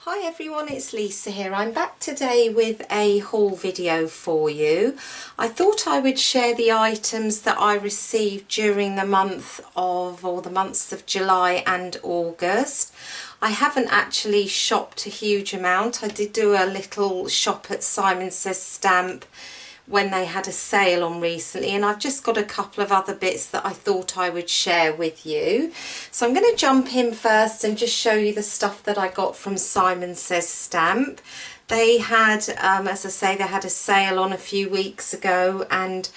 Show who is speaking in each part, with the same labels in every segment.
Speaker 1: Hi everyone, it's Lisa here. I'm back today with a haul video for you. I thought I would share the items that I received during the months of July and August. I haven't actually shopped a huge amount. I did do a little shop at Simon Says Stamp when they had a sale on recently, and I've just got a couple of other bits that I thought I would share with you. So I'm going to jump in first and just show you the stuff that I got from Simon Says Stamp. They had, as I say, they had a sale on a few weeks ago, and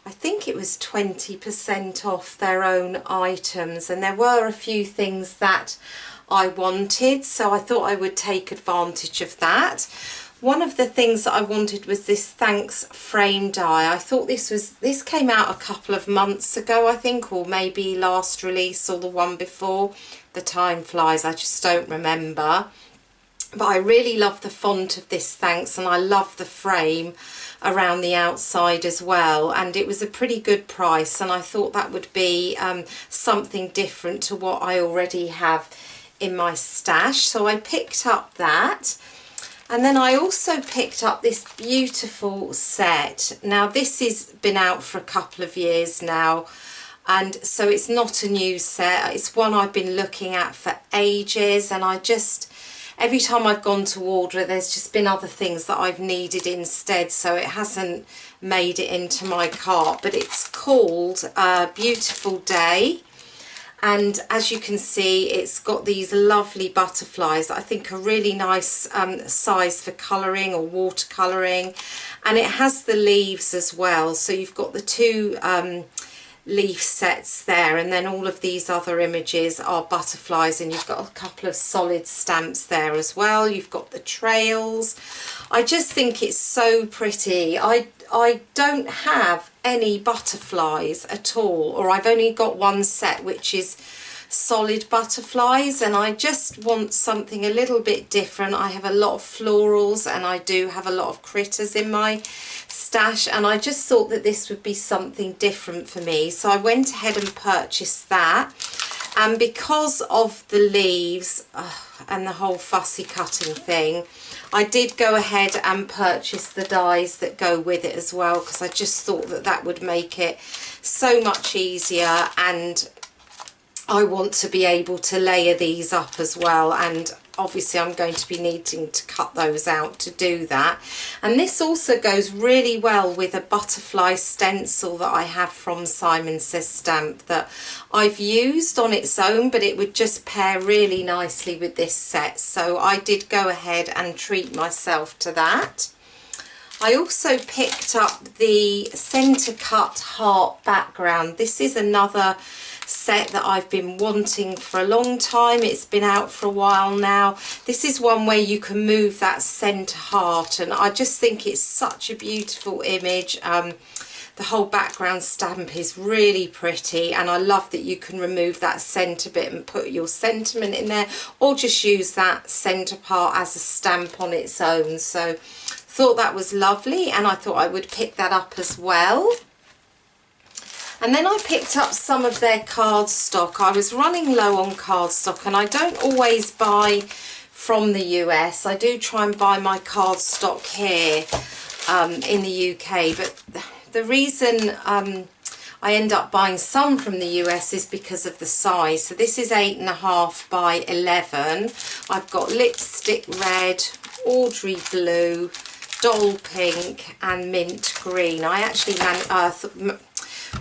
Speaker 1: I think it was 20% off their own items, and there were a few things that I wanted, so I thought I would take advantage of that. One of the things that I wanted was this Thanks frame die. I thought this came out a couple of months ago, I think, or maybe last release or the one before. The time flies, I just don't remember. But I really love the font of this Thanks, and I love the frame around the outside as well, and it was a pretty good price, and I thought that would be something different to what I already have in my stash. So I picked up that. And then I also picked up this beautiful set. Now this has been out for a couple of years now, and so it's not a new set. It's one I've been looking at for ages, and every time I've gone to order it, there's just been other things that I've needed instead, so it hasn't made it into my cart. But it's called Beautiful Day. And as you can see, it's got these lovely butterflies that I think are really nice size for colouring or watercolouring, and it has the leaves as well. So you've got the two leaf sets there, and then all of these other images are butterflies, and you've got a couple of solid stamps there as well. You've got the trails. I just think it's so pretty. I don't have any butterflies at all, or I've only got one set which is solid butterflies, and I just want something a little bit different. I have a lot of florals, and I do have a lot of critters in my stash, and I just thought that this would be something different for me, so I went ahead and purchased that. And because of the leaves and the whole fussy cutting thing, I did go ahead and purchase the dies that go with it as well, because I just thought that that would make it so much easier, and I want to be able to layer these up as well, and obviously I'm going to be needing to cut those out to do that. And this also goes really well with a butterfly stencil that I have from Simon Says Stamp that I've used on its own, but it would just pair really nicely with this set, so I did go ahead and treat myself to that. I also picked up the centre cut heart background. This is another set that I've been wanting for a long time. It's been out for a while now. This is one where you can move that centre heart, and I just think it's such a beautiful image. The whole background stamp is really pretty, and I love that you can remove that centre bit and put your sentiment in there, or just use that centre part as a stamp on its own. So thought that was lovely, and I thought I would pick that up as well. And then I picked up some of their cardstock. I was running low on cardstock, and I don't always buy from the US. I do try and buy my cardstock here in the UK, but the reason I end up buying some from the US is because of the size. So this is 8.5 by 11. I've got lipstick red, AUDREY blue, doll pink and mint green. I actually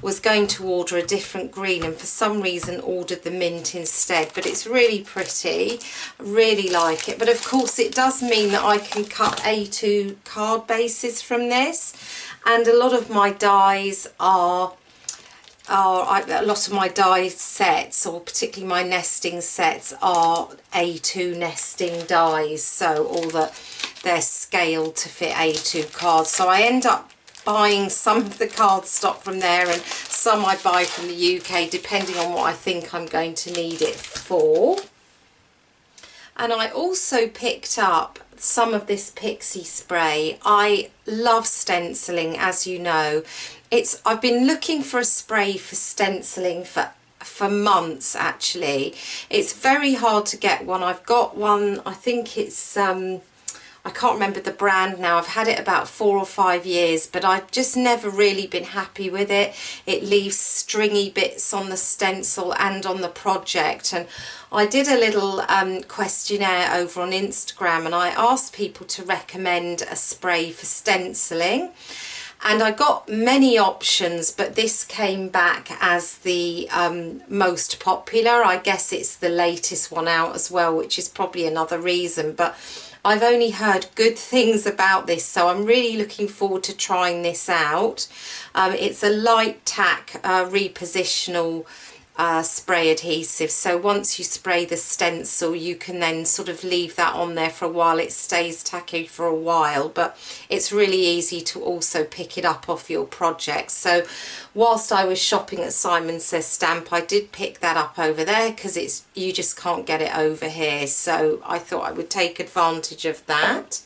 Speaker 1: was going to order a different green, and for some reason ordered the mint instead, but it's really pretty. I really like it, but of course it does mean that I can cut A2 card bases from this, and a lot of my dies a lot of my die sets, or particularly my nesting sets, are A2 nesting dies, so all they're scaled to fit A2 cards. So I end up buying some of the cardstock from there, and some I buy from the UK, depending on what I think I'm going to need it for. And I also picked up some of this PIXIE spray. I love stenciling, as you know. I've been looking for a spray for stenciling for for months actually. It's very hard to get one. I've got one, I think it's I can't remember the brand now. I've had it about 4 or 5 years, but I've just never really been happy with it. It leaves stringy bits on the stencil and on the project. And I did a little questionnaire over on Instagram, and I asked people to recommend a spray for stenciling. And I got many options, but this came back as the most popular. I guess it's the latest one out as well, which is probably another reason. But I've only heard good things about this, so I'm really looking forward to trying this out. It's a light tack repositional spray adhesive, so once you spray the stencil you can then sort of leave that on there for a while. It stays tacky for a while, but it's really easy to also pick it up off your project. So whilst I was shopping at Simon Says Stamp, I did pick that up over there because it's, you just can't get it over here, so I thought I would take advantage of that.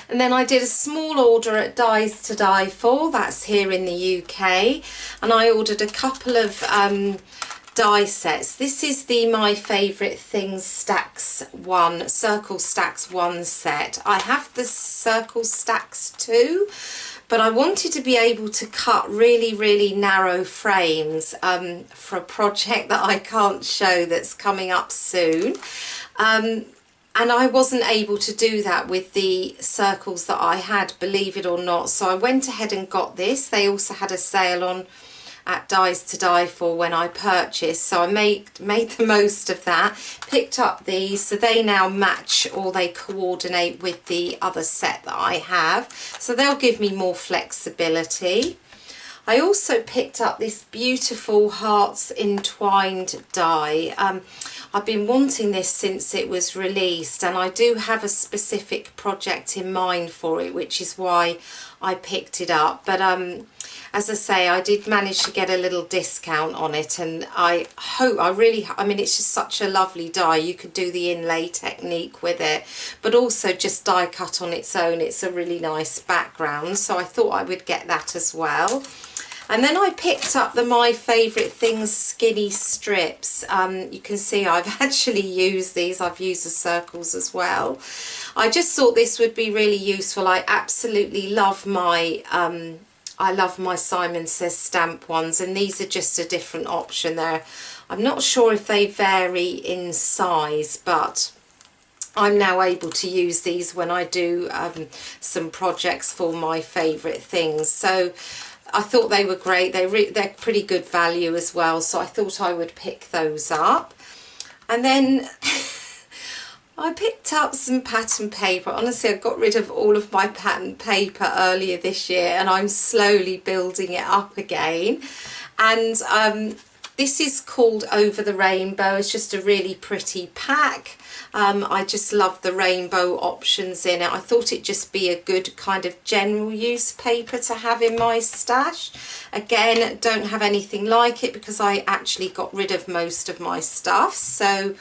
Speaker 1: And then I did a small order at Dies to Die For, that's here in the UK, and I ordered a couple of die sets. This is the My Favourite Things STAX 1, Circle STAX 1 set. I have the Circle STAX 2, but I wanted to be able to cut really narrow frames for a project that I can't show that's coming up soon. And I wasn't able to do that with the circles that I had, believe it or not. So I went ahead and got this. They also had a sale on at Dies to Die For when I purchased. So I made the most of that. Picked up these, so they now match or they coordinate with the other set that I have. So they'll give me more flexibility. I also picked up this beautiful Hearts Entwined die. I've been wanting this since it was released, and I do have a specific project in mind for it, which is why I picked it up. But as I say, I did manage to get a little discount on it, and I mean, it's just such a lovely die. You could do the inlay technique with it, but also just die cut on its own. It's a really nice background, so I thought I would get that as well. And then I picked up the My Favourite Things skinny strips. You can see I've actually used these. I've used the circles as well. I just thought this would be really useful. I absolutely love my Simon Says Stamp ones, and these are just a different option there. I'm not sure if they vary in size, but I'm now able to use these when I do some projects for My Favourite Things. So I thought they were great. They're pretty good value as well, so I thought I would pick those up. And then I picked up some pattern paper. Honestly, I got rid of all of my pattern paper earlier this year, and I'm slowly building it up again. And this is called Over the Rainbow. It's just a really pretty pack. I just love the rainbow options in it. I thought it'd just be a good kind of general use paper to have in my stash. Again, don't have anything like it because I actually got rid of most of my stuff, so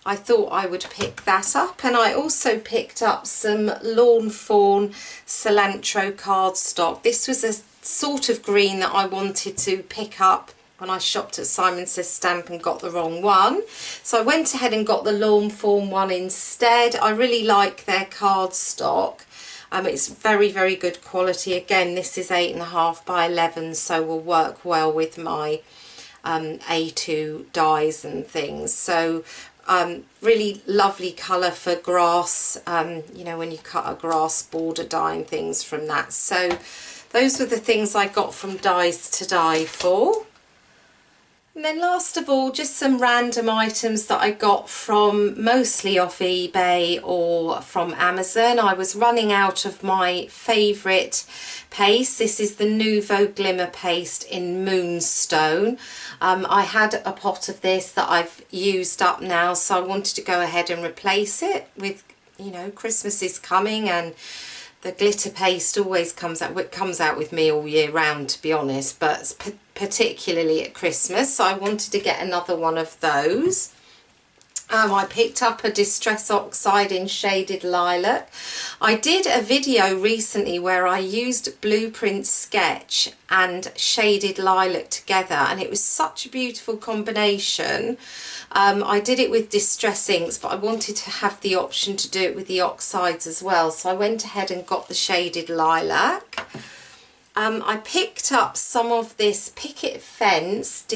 Speaker 1: I thought I would pick that up. And I also picked up some Lawn Fawn cilantro cardstock. This was a sort of green that I wanted to pick up when I shopped at Simon Says Stamp and got the wrong one. So I went ahead and got the Lawn Fawn one instead. I really like their cardstock. It's very good quality. Again, this is 8.5 by 11, so will work well with my A2 dies and things. So really lovely colour for grass, you know, when you cut a grass border die and things from that. So those were the things I got from Dies to Die For. And then last of all, just some random items that I got from mostly off eBay or from Amazon. I was running out of my favourite paste. This is the Nouveau Glimmer paste in Moonstone. I had a pot of this that I've used up now, so I wanted to go ahead and replace it with, you know, Christmas is coming, and the glitter paste always comes out. It comes out with me all year round, to be honest, but particularly at Christmas. So I wanted to get another one of those. I picked up a Distress Oxide in Shaded Lilac. I did a video recently where I used Blueprint Sketch and Shaded Lilac together, and it was such a beautiful combination. I did it with Distress inks, but I wanted to have the option to do it with the oxides as well, so I went ahead and got the Shaded Lilac. I picked up some of this Picket Fence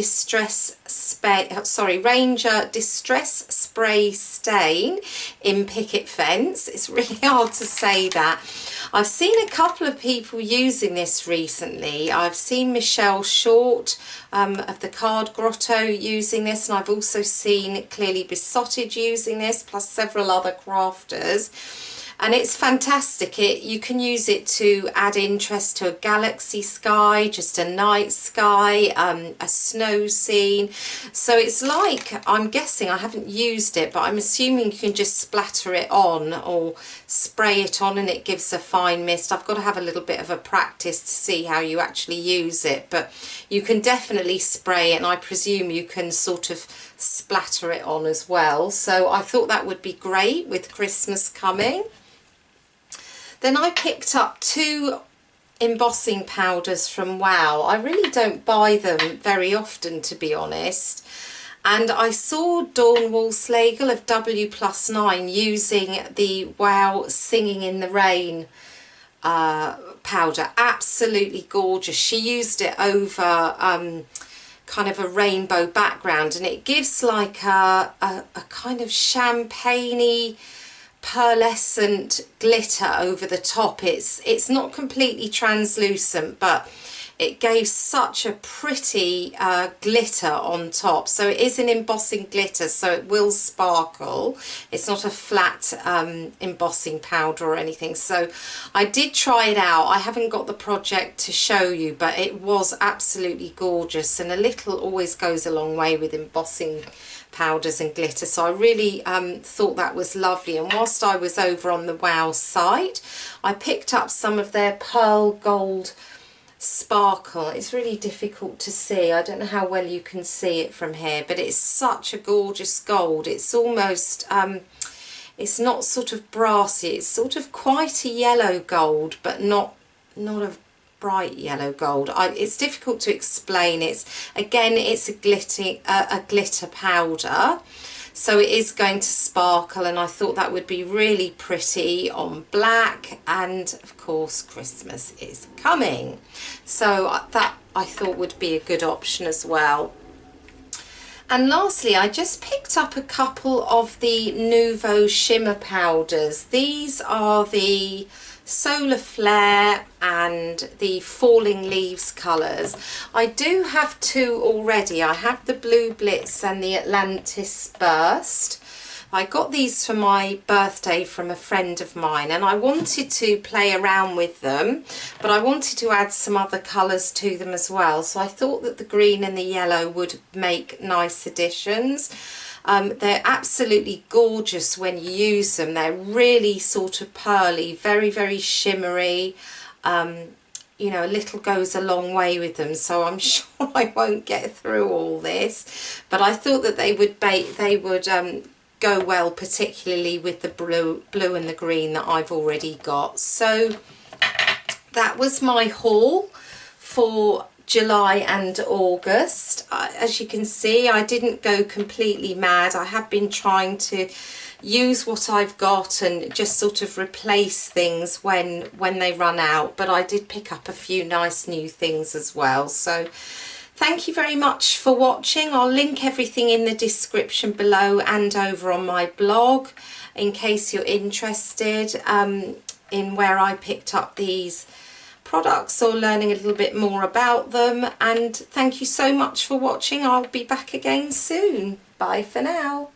Speaker 1: Ranger Distress Spray Stain in Picket Fence. It's really hard to say that. I've seen a couple of people using this recently. I've seen Michelle Short of the Card Grotto using this, and I've also seen Clearly Besotted using this, plus several other crafters. And it's fantastic. You can use it to add interest to a galaxy sky, just a night sky, a snow scene. So it's like, I'm guessing, I haven't used it, but I'm assuming you can just splatter it on or spray it on and it gives a fine mist. I've got to have a little bit of a practice to see how you actually use it, but you can definitely spray it, and I presume you can sort of splatter it on as well. So I thought that would be great with Christmas coming. Then I picked up 2 embossing powders from Wow. I really don't buy them very often, to be honest. And I saw Dawn Walslegel of W+9 using the Wow Singing in the Rain powder. Absolutely gorgeous. She used it over kind of a rainbow background, and it gives like a kind of champagne-y, pearlescent glitter over the top. It's not completely translucent, but it gave such a pretty glitter on top. So it is an embossing glitter, so it will sparkle. It's not a flat embossing powder or anything. So I did try it out. I haven't got the project to show you, but it was absolutely gorgeous, and a little always goes a long way with embossing powders and glitter. So I really thought that was lovely. And whilst I was over on the Wow site, I picked up some of their Pearl Gold Sparkle. It's really difficult to see. I don't know how well you can see it from here, but it's such a gorgeous gold. It's almost it's not sort of brassy, it's sort of quite a yellow gold, but not a bright yellow gold. It's difficult to explain. It's a glitter powder, so it is going to sparkle, and I thought that would be really pretty on black, and of course Christmas is coming, so that I thought would be a good option as well. And lastly, I just picked up a couple of the Nouveau shimmer powders. These are the Solar Flare and the Falling Leaves colours. I do have 2 already. I have the Blue Blitz and the Atlantis Burst. I got these for my birthday from a friend of mine, and I wanted to play around with them, but I wanted to add some other colours to them as well. So I thought that the green and the yellow would make nice additions. They're absolutely gorgeous when you use them. They're really sort of pearly, very, very shimmery. You know, a little goes a long way with them, so I'm sure I won't get through all this. But I thought that they would go well, particularly with the blue and the green that I've already got. So that was my haul for July and August. As you can see, I didn't go completely mad. I have been trying to use what I've got and just sort of replace things when they run out, but I did pick up a few nice new things as well. So thank you very much for watching. I'll link everything in the description below and over on my blog in case you're interested in where I picked up these products or learning a little bit more about them. And thank you so much for watching. I'll be back again soon. Bye for now.